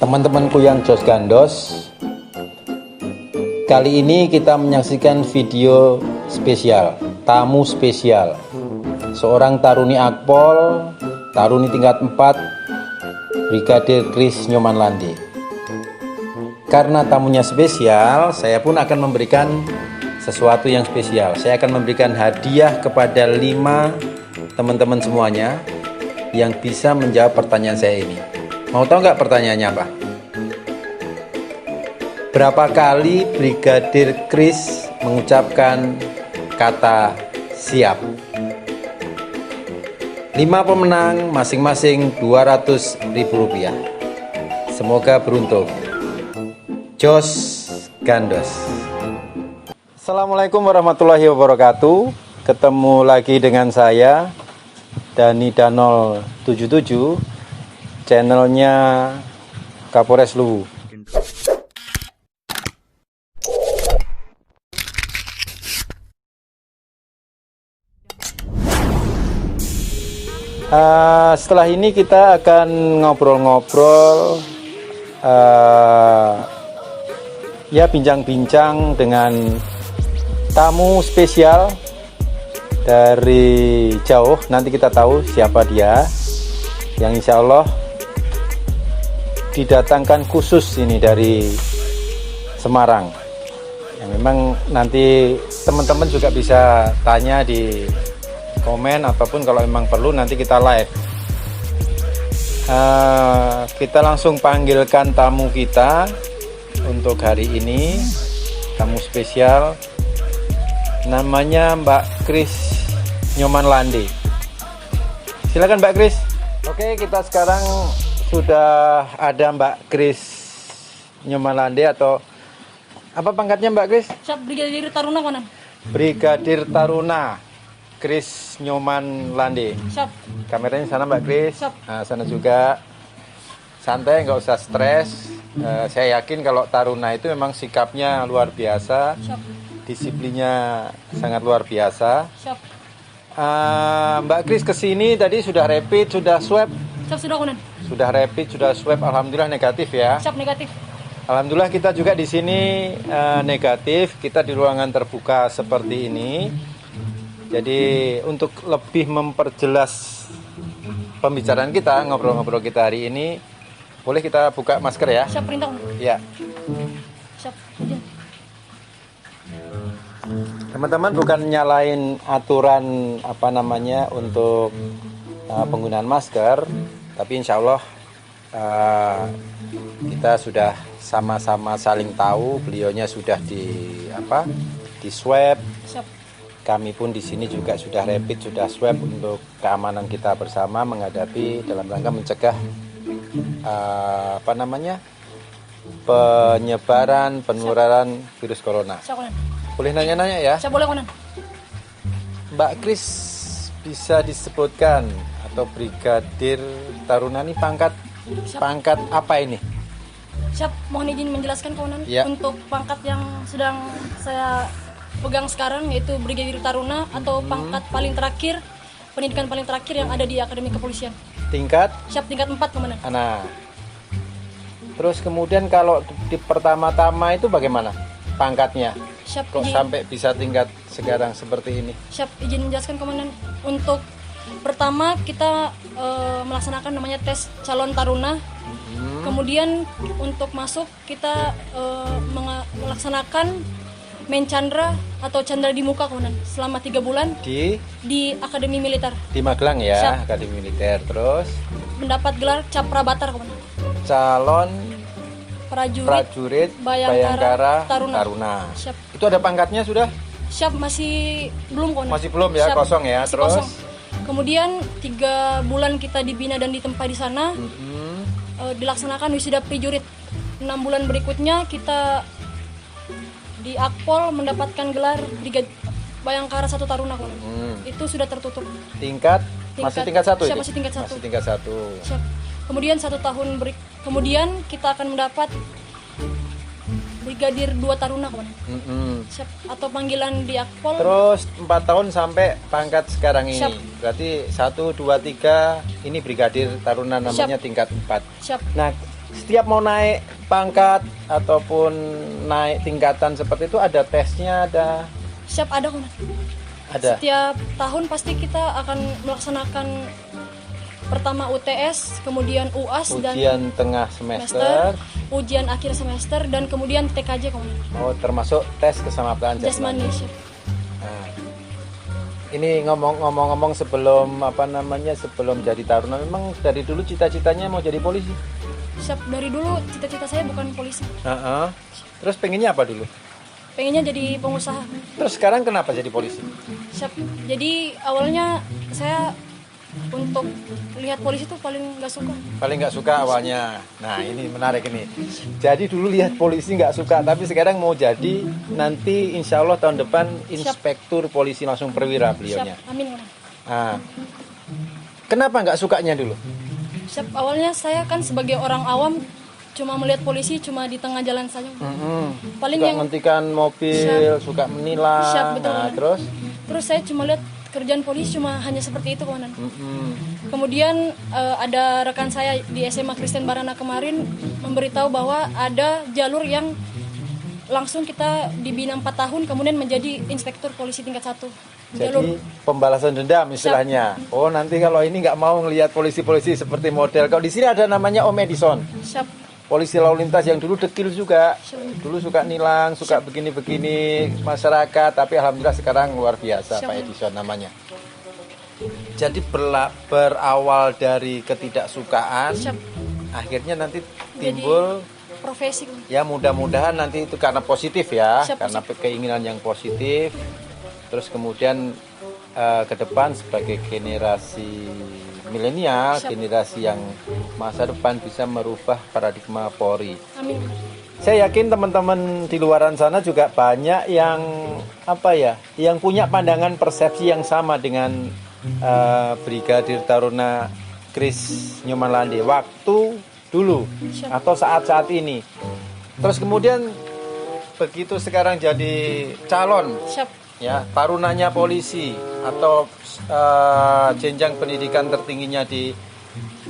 Teman-temanku yang Jos Gandos, kali ini kita menyaksikan video spesial, tamu spesial, seorang taruni Akpol, taruni tingkat 4, Brigadir Kris Nyoman Lande. Karena tamunya spesial, saya pun akan memberikan sesuatu yang spesial. Saya akan memberikan hadiah kepada 5 teman-teman semuanya yang bisa menjawab pertanyaan saya ini. Mau tahu nggak pertanyaannya apa? Berapa kali Brigadir Kris mengucapkan kata siap? 5 pemenang masing-masing Rp200.000. Semoga beruntung. Jos Gandos. Assalamualaikum warahmatullahi wabarakatuh. Ketemu lagi dengan saya Dani Danol 77, channelnya Kapolres Luwu. Setelah ini kita akan ngobrol-ngobrol, ya bincang-bincang dengan tamu spesial dari jauh. Nanti kita tahu siapa dia, yang insya Allah didatangkan khusus ini dari Semarang. Yang memang nanti teman-teman juga bisa tanya di komen, ataupun kalau memang perlu nanti kita live. Kita langsung panggilkan tamu kita untuk hari ini, tamu spesial, namanya Mbak Kris Nyoman Lande. Silakan Mbak Kris. Oke, kita sekarang sudah ada Mbak Kris Nyoman Lande, atau apa pangkatnya Mbak Kris? Brigadir Taruna konan. Brigadir Taruna Kris Nyoman Lande. Siap. Kameranya sana Mbak Kris. Siap. Nah, sana juga. Santai, nggak usah stres. Saya yakin kalau Taruna itu memang sikapnya luar biasa. Siap. Disiplinnya sangat luar biasa. Siap. Mbak Kris kesini tadi sudah rapid, sudah swab. Siap, sudah konan. Sudah rapid, sudah swab. Alhamdulillah negatif ya. Siap, negatif. Alhamdulillah kita juga di sini negatif. Kita di ruangan terbuka seperti ini. Jadi untuk lebih memperjelas pembicaraan kita, ngobrol-ngobrol kita hari ini, boleh kita buka masker ya? Siap, perintah konan. Ya. Siap. Izin. Teman-teman bukan nyalain aturan untuk penggunaan masker, tapi insya Allah kita sudah sama-sama saling tahu. Beliaunya sudah di swab. Siap. Kami pun di sini juga sudah rapid, sudah swab untuk keamanan kita bersama menghadapi dalam rangka mencegah penyebaran penularan virus corona. Siap, konan. Boleh nanya-nanya ya? Siap, boleh konan. Mbak Kris bisa disebutkan, atau Brigadir Taruna ini pangkat apa ini? Siap, mohon izin menjelaskan konan. Ya. Untuk pangkat yang sedang saya pegang sekarang, yaitu Brigadir Taruna atau pangkat paling terakhir, pendidikan paling terakhir yang ada di Akademi Kepolisian. Tingkat? Siap, tingkat 4 komandan. Nah, terus kemudian kalau di pertama-tama itu bagaimana pangkatnya? Siap, Kok izin. sampai bisa tingkat sekarang seperti ini? Siap, izin menjelaskan komandan. Untuk pertama kita melaksanakan namanya tes calon taruna. Kemudian untuk masuk kita melaksanakan main chandra atau chandra di muka komandan selama 3 bulan di Akademi Militer di Magelang ya. Siap. Akademi Militer. Terus mendapat gelar Caprabatar komandan. calon Prajurit Bayangkara Taruna. Siap. Itu ada pangkatnya sudah? Siap, masih belum komandan. Masih belum ya. Siap. Kosong ya. Masih Terus kosong. Kemudian 3 bulan kita dibina dan ditempa di sana. Dilaksanakan wisuda prajurit. 6 bulan berikutnya kita di Akpol mendapatkan gelar Brigade Bayangkara 1 Taruna komandan. Itu sudah tertutup. Masih tingkat 1 Siap, ini? masih tingkat 1. Masih tingkat 1. Siap. Kemudian 1 tahun kemudian kita akan mendapat Brigadir 2 Taruna komandan. Siap. Atau panggilan di Akpol. Terus 4 tahun sampai pangkat sekarang ini. Siap. Berarti 1, 2, 3 ini Brigadir Taruna namanya Siap. tingkat 4. Siap. Nah, setiap mau naik pangkat ataupun naik tingkatan seperti itu ada tesnya, ada Siap, ada komandan. ada. Setiap tahun pasti kita akan melaksanakan pertama UTS, kemudian UAS dan Ujian tengah semester. ujian akhir semester, dan kemudian TKJ komandan. Oh, termasuk tes kesamaptaan Jasmani. jasmani. Siap. Nah, ini ngomong-ngomong sebelum sebelum jadi taruna, memang dari dulu cita-citanya mau jadi polisi. Siap, dari dulu cita-cita saya bukan polisi. Terus pengennya apa dulu? Pengennya jadi pengusaha. Terus sekarang kenapa jadi polisi? Siap. Jadi awalnya saya untuk lihat polisi tuh paling nggak suka. Paling nggak suka awalnya. Nah, ini menarik ini. Jadi dulu lihat polisi nggak suka, tapi sekarang mau jadi nanti insya Allah tahun depan inspektur polisi langsung perwira beliaunya. Siap, amin. Nah, kenapa nggak sukanya dulu? Siap, awalnya saya kan sebagai orang awam cuma melihat polisi cuma di tengah jalan saja. Paling Suka yang menghentikan mobil, suka menilang. Siap, betul. Nah, terus saya cuma lihat kerjaan polisi cuma hanya seperti itu komandan. Kemudian ada rekan saya di SMA Kristen Barana kemarin memberitahu bahwa ada jalur yang langsung kita dibina 4 tahun kemudian menjadi inspektur polisi tingkat 1. Jadi pembalasan dendam istilahnya. Oh, nanti kalau ini nggak mau ngelihat polisi-polisi seperti model. Kalau di sini ada namanya Om Edison. Siap. Polisi lalu lintas yang dulu dekil juga. Siap. Dulu suka nilang, suka begini-begini masyarakat, tapi alhamdulillah sekarang luar biasa. Siap. Pak Edison namanya. Jadi berawal dari ketidaksukaan, Siap. akhirnya nanti timbul Profesi. ya, mudah-mudahan nanti itu karena positif ya, Siap, karena keinginan yang positif. Terus kemudian ke depan sebagai generasi milenial, Siap. generasi yang masa depan bisa merubah paradigma Polri. Amin. Saya yakin teman-teman di luaran sana juga banyak yang yang punya pandangan persepsi yang sama dengan Brigadir Taruna Kris Nyoman Lande waktu dulu Siap. atau saat-saat ini. Terus kemudian begitu sekarang jadi calon Siap. ya tarunanya polisi atau jenjang pendidikan tertingginya di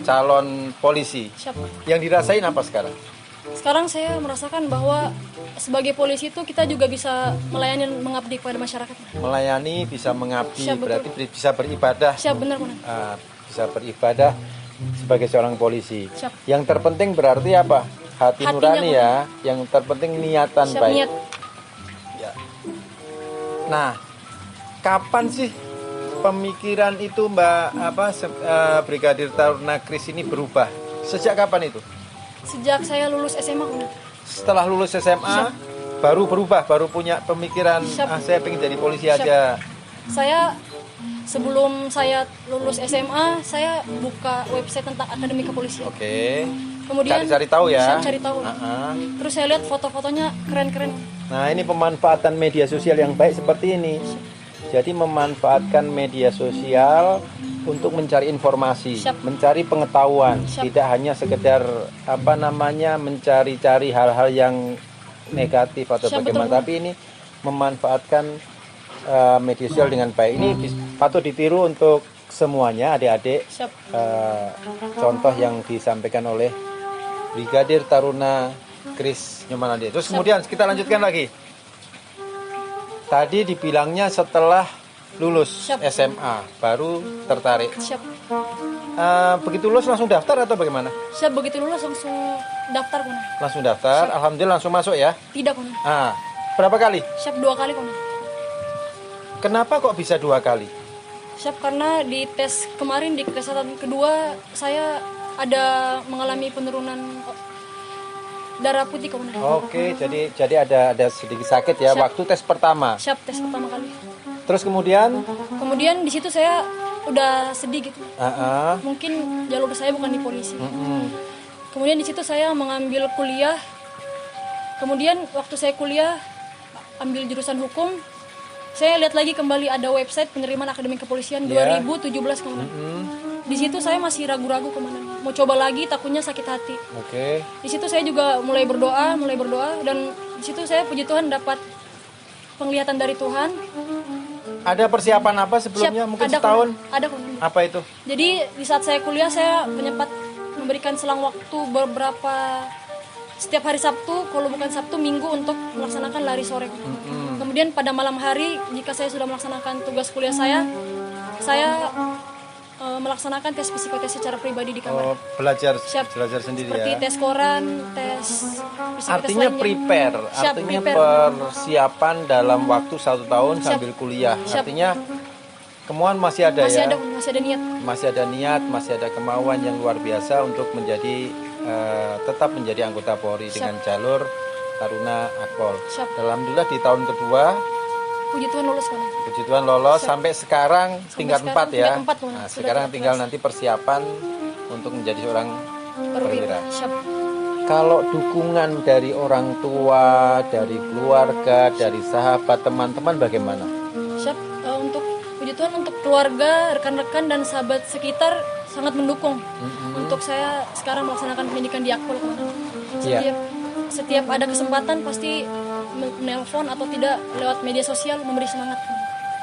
calon polisi, Siap. yang dirasain apa sekarang? Sekarang saya merasakan bahwa sebagai polisi itu kita juga bisa melayani, mengabdi kepada masyarakat. Melayani, bisa mengabdi, Siap, betul. berarti bisa beribadah. Siap, benar komandan. Bisa beribadah sebagai seorang polisi. Siap. Yang terpenting berarti apa? Hati Hatinya, nurani ya. Yang terpenting niatan Siap, baik. niat. Ya. Nah, kapan sih pemikiran itu Brigadir Taruna Kris ini berubah? Sejak kapan itu? Sejak saya lulus SMA komandan. Setelah lulus SMA baru berubah, baru punya pemikiran Siap. saya pengen jadi polisi Siap. aja. Saya sebelum saya lulus SMA, saya buka website tentang akademi kepolisian. Oke. Kemudian Cari tahu ya. Saya cari tahu. Terus saya lihat foto-fotonya keren-keren. Nah, ini pemanfaatan media sosial yang baik seperti ini. Jadi memanfaatkan media sosial untuk mencari informasi, Siap. mencari pengetahuan, Siap. tidak hanya sekedar mencari-cari hal-hal yang negatif atau Siap, bagaimana, betul. tapi ini memanfaatkan media sosial dengan baik. Ini patut ditiru untuk semuanya, adik-adik. Siap. Contoh yang disampaikan oleh Brigadir Taruna Kris Nyoman Lande. Terus kemudian kita lanjutkan lagi. Tadi dibilangnya setelah lulus Siap. SMA baru tertarik. Siap. Begitu lulus langsung daftar atau bagaimana? Siap, begitu lulus langsung daftar komandan. Langsung daftar. Siap. Alhamdulillah langsung masuk ya. Tidak komandan. Berapa kali? Siap 2 kali komandan. Kenapa kok bisa 2 kali? Siap, karena di tes kemarin di kesehatan kedua saya ada mengalami penurunan darah putih komandan. Oke, jadi ada sedikit sakit ya Siap. waktu tes pertama. Siap, tes pertama kali. Terus kemudian Kemudian di situ saya udah sedih gitu. ah, Mungkin jalur saya bukan di polisi. mm-mm. Kemudian di situ saya mengambil kuliah. Kemudian waktu saya kuliah ambil jurusan hukum, saya lihat lagi kembali ada website penerimaan akademi kepolisian Ya. 2017 komandan. Di situ saya masih ragu-ragu komandan. Mau coba lagi takutnya sakit hati. Oke. Di situ saya juga mulai berdoa dan Di situ saya puji Tuhan dapat penglihatan dari Tuhan. Ada persiapan apa sebelumnya? Mungkin ada, setahun? Ada, Komandan. Apa itu? Jadi di saat saya kuliah saya menyempat memberikan selang waktu beberapa setiap hari Sabtu, kalau bukan Sabtu, Minggu untuk melaksanakan lari sore. Kemudian pada malam hari jika saya sudah melaksanakan tugas kuliah saya melaksanakan tes psikotes secara pribadi di kamar. Oh, belajar Siap. belajar sendiri Seperti ya. tes koran, tes psikotes Artinya lainnya. prepare, Siap, artinya prepare. persiapan dalam waktu 1 tahun Siap. sambil kuliah. Siap. Artinya kemauan masih ada Masih ya. ada, masih ada niat. Masih ada niat, masih ada kemauan yang luar biasa untuk menjadi tetap menjadi anggota Polri Siap. dengan jalur Taruna Akpol. Siap. Alhamdulillah di tahun kedua Puji Tuhan lulus, Komandan. puji Tuhan lolos Siap. sampai sekarang tingkat sekarang 4 ya. tingkat 4, Komandan. Nah, Sudah sekarang tingkat tinggal 4. nanti persiapan untuk menjadi seorang perwira. Siap. Kalau dukungan dari orang tua, dari keluarga, dari sahabat, teman-teman bagaimana? Siap. Untuk puji Tuhan untuk keluarga, rekan-rekan dan sahabat sekitar sangat mendukung untuk saya sekarang melaksanakan pendidikan di Akpol, Komandan. Iya. Setiap ada kesempatan pasti menelpon atau tidak lewat media sosial memberi semangat.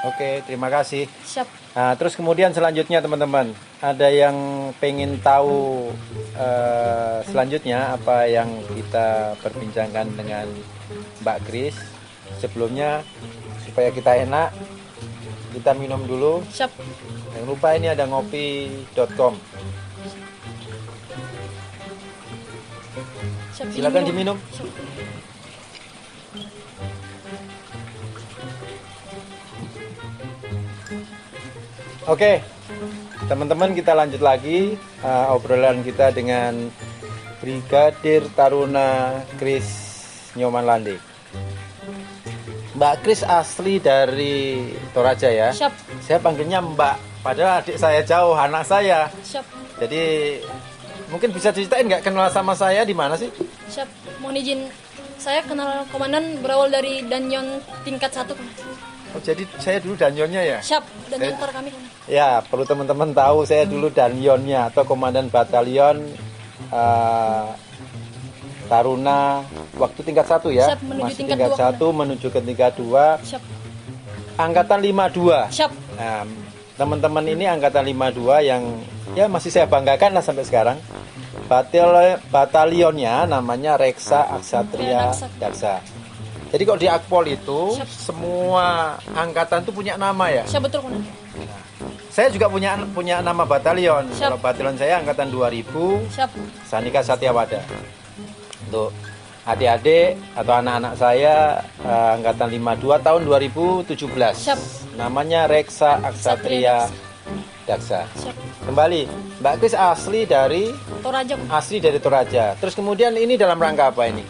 Oke, terima kasih. Siap. Nah, terus kemudian selanjutnya teman-teman, ada yang pengen tahu selanjutnya apa yang kita perbincangkan dengan Mbak Kris. Sebelumnya supaya kita enak, kita minum dulu. Siap. Jangan lupa ini ada ngopi.com. Siap. Silakan Ini diminum. Siap. Oke, teman-teman kita lanjut lagi obrolan kita dengan Brigadir Taruna Kris Nyoman Lande. Mbak Kris asli dari Toraja ya? Siap. Saya panggilnya Mbak, padahal adik saya jauh, anak saya. Siap. Jadi mungkin bisa ceritain nggak kenal sama saya di mana sih? Siap. Mohon izin, saya kenal Komandan berawal dari Danyon tingkat 1. Oh, jadi saya dulu danyonnya ya? Siap. Danyon tor kami, Komandan. Ya, perlu teman-teman tahu saya dulu danyonnya atau komandan batalion Taruna waktu tingkat 1 ya. Siap, menuju Masih tingkat tingkat 2, 1 menuju ke tingkat 2. Siap. Angkatan 52. Siap. Nah, teman-teman ini angkatan 52 yang ya masih saya banggakan lah sampai sekarang. Batalionnya namanya Reksa Aksatria Daksa. Jadi kalau di Akpol itu Siap. semua angkatan tuh punya nama ya. Siap, betul, Komandan. Saya juga punya nama batalion. Siap. Kalau batalion saya angkatan 2000 Siap. Sanika Satyawada. Untuk adik-adik atau anak-anak saya angkatan 52 tahun 2017. Siap. Namanya Reksa Aksatria Daksa. Siap. Kembali, Mbak Kris asli dari Toraja. Toraja. Terus kemudian ini dalam rangka apa ini?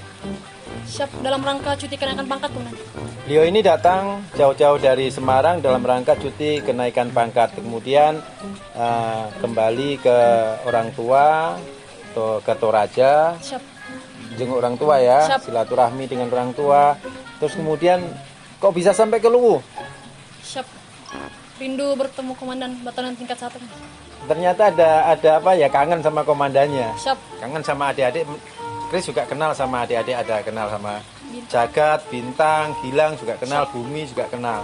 Siap, dalam rangka cuti kenaikan pangkat, Komandan. Beliau ini datang jauh-jauh dari Semarang dalam rangka cuti kenaikan pangkat. Kemudian kembali ke orang tua atau ke Toraja, Siap. jenguk orang tua ya, Siap. silaturahmi dengan orang tua. Terus kemudian kok bisa sampai ke Luwu? Siap. Rindu bertemu Komandan Batalion tingkat 1. Ternyata ada apa ya, kangen sama komandannya. Siap. Kangen sama adik-adik. Kris juga kenal sama adik-adik, ada kenal sama Jagat, Bintang, Gilang juga kenal, Bumi juga kenal.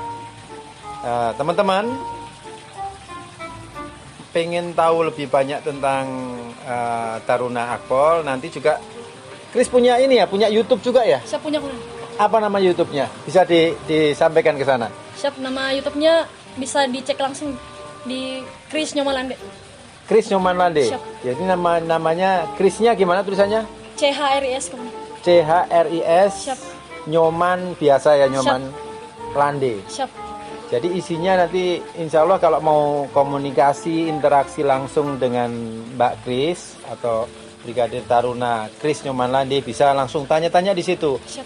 Teman-teman pengen tahu lebih banyak tentang Taruna Akpol, nanti juga Kris punya ini ya, punya YouTube juga ya? Siap, punya, Komandan. Apa nama YouTube-nya? Bisa disampaikan ke sana. Siap, nama YouTube-nya bisa dicek langsung di Kris Nyoman Lande. Kris Nyoman Lande. Siap. Jadi namanya Krisnya gimana tulisannya? CHRIS, Komandan. CHRIS. Siap. Nyoman biasa ya, Nyoman Lande. Siap. Jadi isinya nanti insya Allah kalau mau komunikasi, interaksi langsung dengan Mbak Kris atau Brigadir Taruna Kris Nyoman Lande, bisa langsung tanya-tanya di situ. Siap.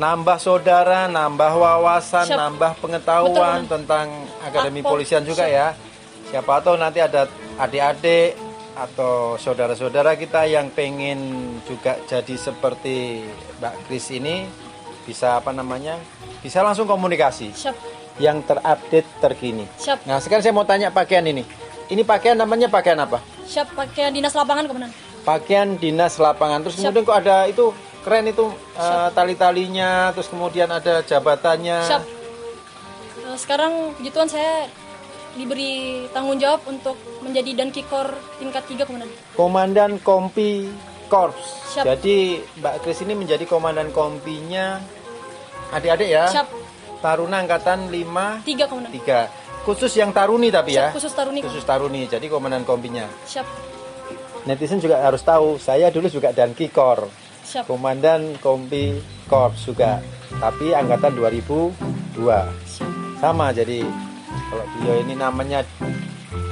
Nambah saudara, nambah wawasan, Siap. nambah pengetahuan Betul, tentang Akademi Akpol. Polisian juga Siap. ya. Siapa tahu nanti ada adik-adik atau saudara-saudara kita yang pengen juga jadi seperti Mbak Kris ini, bisa bisa langsung komunikasi Siap. yang terupdate terkini. Siap. Nah sekarang saya mau tanya pakaian ini pakaian namanya pakaian apa? Siap, pakai dinas lapangan, Komandan. Pakaian dinas lapangan. Terus Siap. kemudian kok ada itu keren itu tali-talinya, terus kemudian ada jabatannya. Siap. Sekarang puji Tuhan saya diberi tanggung jawab untuk menjadi Dankikor tingkat 3 komandan. Komandan Kompi Korps. Siap. Jadi Mbak Kris ini menjadi komandan kompinya adik-adik ya. Siap. Taruna angkatan 5 3 komandan. 3. Khusus yang taruni tapi ya. Siap, khusus taruni. Khusus taruni. Jadi komandan kompinya. Siap. Netizen juga harus tahu, saya dulu juga Dankikor. Siap. Komandan Kompi Korps juga. Tapi angkatan 2002. Siap. Sama, jadi kalau beliau ini namanya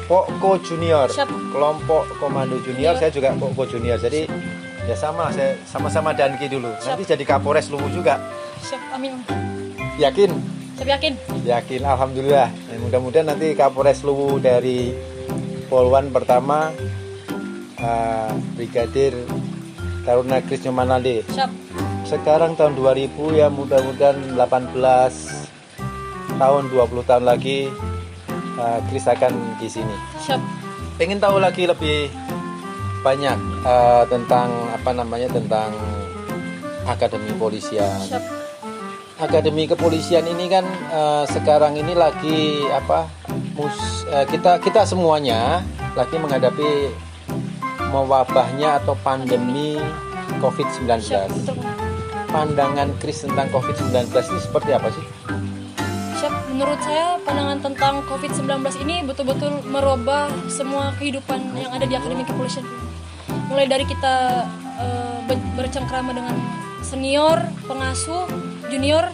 Pokko Junior. Siap. Kelompok Komando Junior, Iya. saya juga Pokko Junior. Jadi ya sama, saya sama-sama Danki dulu. Siap. Nanti jadi Kapolres Luwu juga. Siap. Amin. Yakin? Saya yakin. Yakin, alhamdulillah. Nah, mudah-mudahan nanti Kapolres Luwu dari Polwan pertama Brigadir Taruna Kris Nyomanaldi. Siap. Sekarang tahun 2000 ya, mudah-mudahan 18 tahun, 20 tahun lagi Kris akan di sini. Siap. Pengen tahu lagi lebih banyak tentang tentang Akademi Polisian. Siap. Akademi Kepolisian ini kan sekarang ini lagi kita semuanya lagi menghadapi mewabahnya atau pandemi COVID-19. Siap. Betul, komandan. Pandangan Kris tentang COVID-19 ini seperti apa sih? Siap. Menurut saya pandangan tentang COVID-19 ini betul-betul merubah semua kehidupan yang ada di Akademi Kepolisian. Mulai dari kita bercengkrama dengan senior, pengasuh, junior,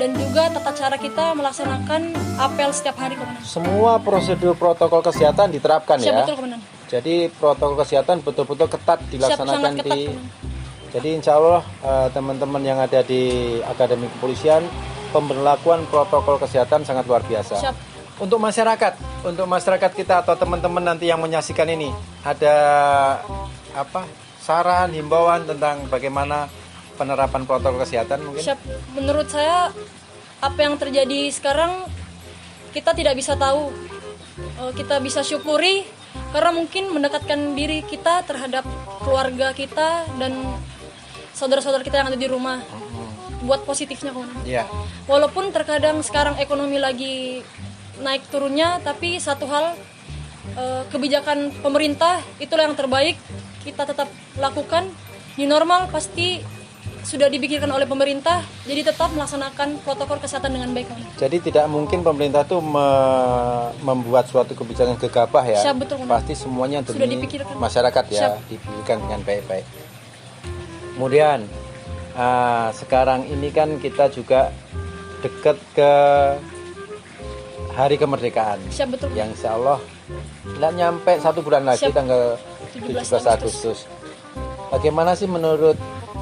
dan juga tata cara kita melaksanakan apel setiap hari, komandan. Semua prosedur protokol kesehatan diterapkan Siap. ya. Betul, komandan. Jadi protokol kesehatan betul-betul ketat dilaksanakan sangat ketat, di. komandan. Jadi insya Allah teman-teman yang ada di Akademi Kepolisian, pemberlakuan protokol kesehatan sangat luar biasa. Siap. Untuk masyarakat kita atau teman-teman nanti yang menyaksikan ini, ada saran, himbauan tentang bagaimana penerapan protokol kesehatan mungkin? Siap. Menurut saya apa yang terjadi sekarang kita tidak bisa tahu. Kita bisa syukuri karena mungkin mendekatkan diri kita terhadap keluarga kita dan saudara-saudara kita yang ada di rumah. Buat positifnya, komandan. Iya. Walaupun terkadang sekarang ekonomi lagi naik turunnya, tapi satu hal kebijakan pemerintah itulah yang terbaik kita tetap lakukan. New normal pasti sudah dipikirkan oleh pemerintah, jadi tetap melaksanakan protokol kesehatan dengan baik, komandan. Jadi tidak mungkin pemerintah tuh membuat suatu kebijakan gegabah ya. Siap, betul, komandan. Pasti semuanya Sudah demi dipikirkan. masyarakat ya, Siap. dipikirkan dengan baik-baik. Kemudian sekarang ini kan kita juga dekat ke Hari Kemerdekaan. Siap, betul. Yang insya Allah nggak nyampe 1 bulan lagi, Siap. tanggal 17 17 Agustus. Bagaimana sih menurut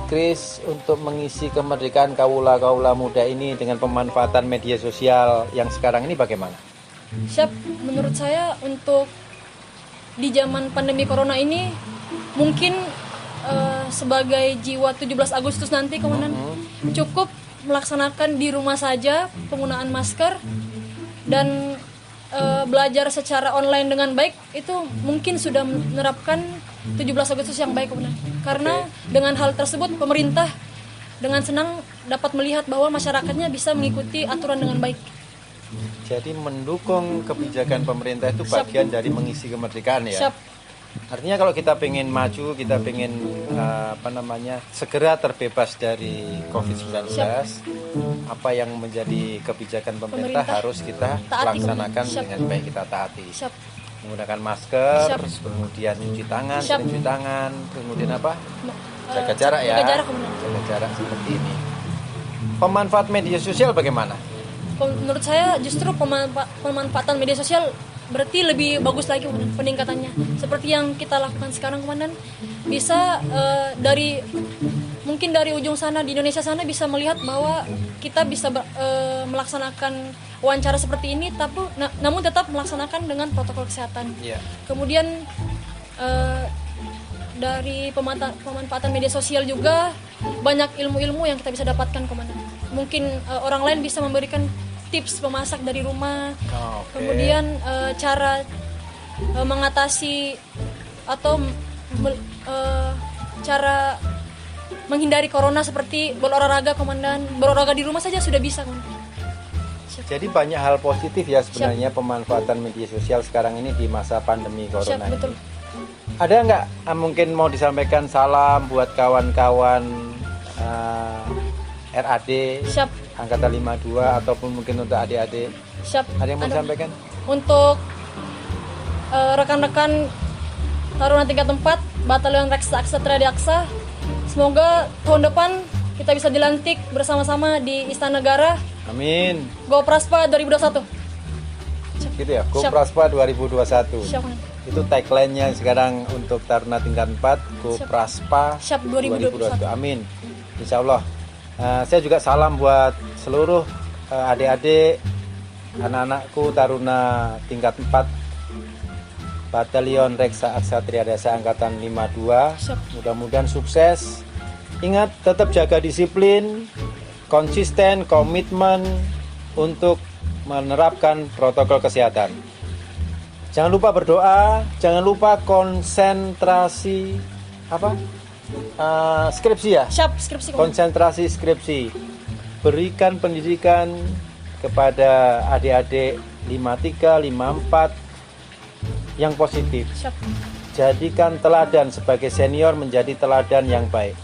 Kris untuk mengisi kemerdekaan kaula-kaula muda ini dengan pemanfaatan media sosial yang sekarang ini bagaimana? Siap. Menurut saya untuk di zaman pandemi corona ini mungkin sebagai jiwa 17 Agustus nanti, komandan, cukup melaksanakan di rumah saja penggunaan masker dan belajar secara online dengan baik. Itu mungkin sudah menerapkan 17 Agustus yang baik, komandan. Karena dengan hal tersebut pemerintah dengan senang dapat melihat bahwa masyarakatnya bisa mengikuti aturan dengan baik. Jadi mendukung kebijakan pemerintah itu Siap. bagian dari mengisi kemerdekaan ya. Siap. Artinya kalau kita pengen maju, kita pengen segera terbebas dari COVID-19, apa yang menjadi kebijakan pemerintah Pemerintah harus kita taati. laksanakan Siap. dengan baik, kita taati. Siap. Menggunakan masker, Siap. kemudian cuci tangan, Siap. sering cuci tangan, kemudian jaga jarak ya. Jaga jarak, komandan. Jaga jarak seperti ini. Pemanfaat media sosial bagaimana? Menurut saya justru pemanfaatan media sosial berarti lebih bagus lagi, komandan, peningkatannya. Seperti yang kita lakukan sekarang, komandan, bisa mungkin dari ujung sana di Indonesia sana bisa melihat bahwa kita bisa melaksanakan wawancara seperti ini, namun tetap melaksanakan dengan protokol kesehatan. Iya. Kemudian dari pemanfaatan media sosial juga banyak ilmu-ilmu yang kita bisa dapatkan, komandan. Mungkin orang lain bisa memberikan tips memasak dari rumah. Oke. Kemudian cara mengatasi atau cara menghindari corona seperti berolahraga komandan. Berolahraga di rumah saja sudah bisa komandan. Siap. Jadi banyak hal positif ya sebenarnya pemanfaatan media sosial sekarang ini di masa pandemi Siap, corona ini. betul. Ada nggak mungkin mau disampaikan salam buat kawan-kawan RAD Siap. Angkatan 52 ataupun mungkin untuk adik-adik? Siap. Ada yang mau disampaikan? Untuk rekan-rekan Taruna tingkat 4 Batalion Reksa Aksatria Diaksa, semoga tahun depan kita bisa dilantik bersama-sama di Istana Negara. Amin. Go Praspa 2021. Gitu ya, Go Siap. Praspa 2021. Siap. Itu tagline-nya sekarang untuk Taruna tingkat 4, Go Siap. Praspa Siap 2021. Amin. Insya Allah. Saya juga salam buat seluruh adik-adik, anak-anakku Taruna tingkat 4 Batalion Reksa Aksatria Dasa Angkatan 52. Siap. Mudah-mudahan sukses. Ingat, tetap jaga disiplin, konsisten, komitmen untuk menerapkan protokol kesehatan. Jangan lupa berdoa, jangan lupa konsentrasi skripsi ya. Siap, skripsi komandan. Konsentrasi skripsi. Berikan pendidikan kepada adik-adik 53, 54 yang positif. Siap. Jadikan teladan sebagai senior menjadi teladan yang baik.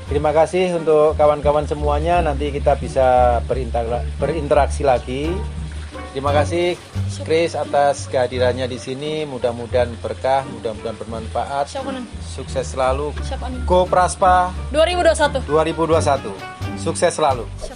Terima kasih untuk kawan-kawan semuanya. Nanti kita bisa berinteraksi lagi. Terima kasih Chris atas kehadirannya di sini. Mudah-mudahan berkah, mudah-mudahan bermanfaat. Siap komandan. Sukses selalu. Siap, amin. Go Praspa 2021. 2021. Sukses selalu. Siap.